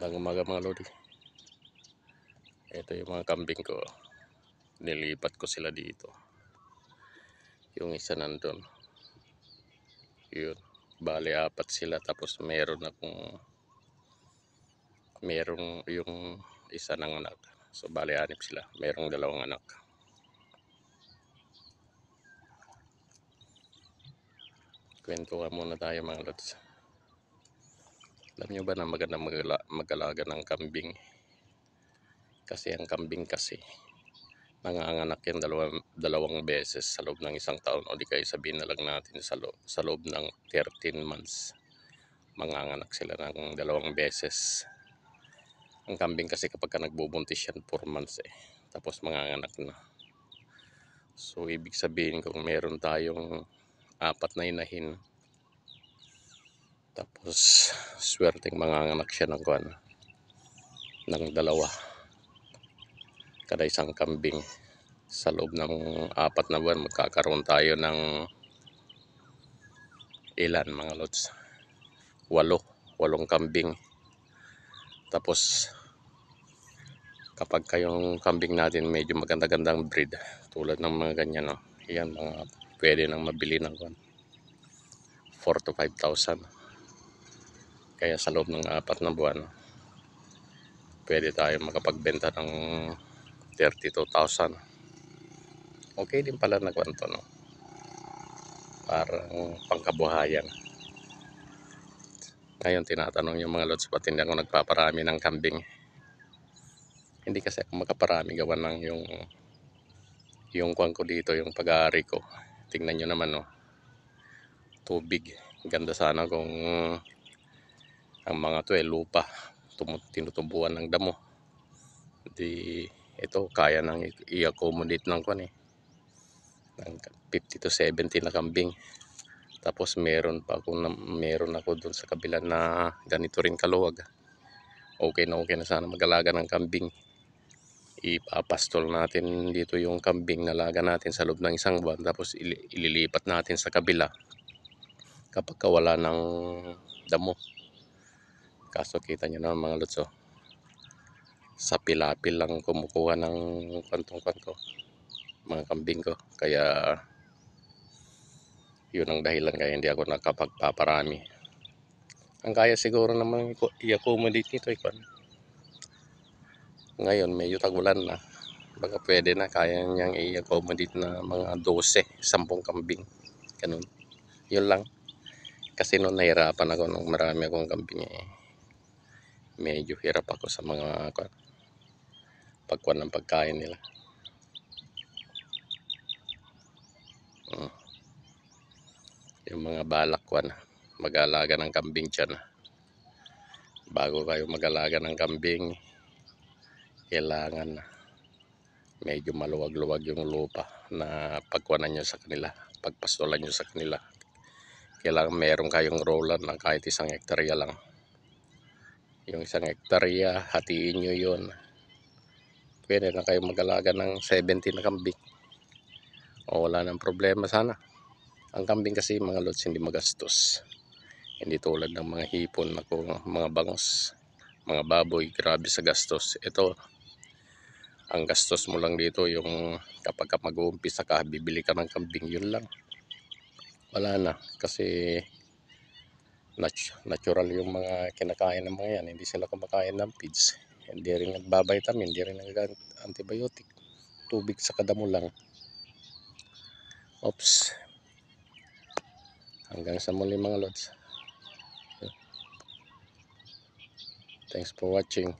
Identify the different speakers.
Speaker 1: Magandang umaga mga lodi. Ito yung mga kambing ko. Nilipat ko sila dito. Yung isa nandun. Yun. Bali apat sila. Tapos merong yung isa ng anak. So bali anip sila. Merong dalawang anak. Kwento ka muna tayo mga lods. Alam nyo ba na maganda mag-alaga ng kambing? Kasi ang kambing kasi nanganganak yan dalawang beses sa loob ng isang taon, o di kaya sabihin na lang natin sa loob ng 13 months manganganak sila ng dalawang beses. Ang kambing kasi kapag ka nagbubuntis yan 4 months tapos manganganak na. So ibig sabihin kung meron tayong 4 na inahin, tapos swerteng manganganak siya ng dalawa kada isang kambing, sa loob ng 4 na buwan magkakaroon tayo ng ilan mga lods? 8 kambing. Tapos kapag kayong kambing natin medyo maganda-gandang breed, tulad ng mga ganyan, no? Yan, mga pwede nang mabili ng 4,000 to 5,000. Kaya sa loob ng 4 na buwan pwede tayo makapagbenta ng 32,000. Okay din pala na kwanto, no? Parang pangkabuhayan. Ngayon tinatanong yung mga lods, ba't hindi ako nagpaparami ng kambing? Hindi kasi ako makaparami gawa ng yung kwan ko dito, yung pag-aari ko. Tingnan nyo naman, no? Tubig. Ganda sana kung ang mga to lupa, tinutubuan ng damo. Di ito kaya nang i-accommodate ng kwan ng 50 to 70 na kambing. Tapos meron ako dun sa kabila na ganito rin kaluwag. Okay na sana mag-alaga ng kambing. Ipapastol natin dito yung kambing, nalaga natin sa loob ng isang buwan, tapos ililipat natin sa kabila kapag wala ng damo. Kaso kita nyo na mga lods, sa pilapil lang kumukuha ng kwantong mga kambing ko. Kaya yun ang dahilan kaya hindi ako nakapagpaparami. Ang kaya siguro naman i-accommodate nito ngayon medyo tagulan na, baka pwede na, kaya niyang i-accommodate na mga 12, 10 kambing, ganun. Yun lang. Kasi noon nahirapan ako nung marami akong kambing medyo hirap ako sa mga pagkuhan ng pagkain nila. Yung mga balak mag-alaga ng kambing dyan, bago kayo mag-alaga ng kambing, kailangan medyo maluwag-luwag yung lupa na pagkuhanan nyo sa kanila, pagpastolan nyo sa kanila. Kailangan meron kayong roller na kahit 1 hektarya lang. Yung 1 hektarya, hatiin nyo yun, pwede na kayo mag-alaga ng 70 na kambing. O wala nang problema sana. Ang kambing kasi mga lods hindi magastos. Hindi tulad ng mga hipon, mga bangus, mga baboy, grabe sa gastos. Ito, ang gastos mo lang dito yung kapag mag-uumpisa ka, bibili ka ng kambing, yun lang. Wala na, kasi natural yung mga kinakain ng mga yan. Hindi sila kumakain ng feeds. Hindi rin nagbabitamin, hindi rin nag-antibiotic. Tubig sa kadamo lang. Oops. Hanggang sa muli mga lods. Thanks for watching.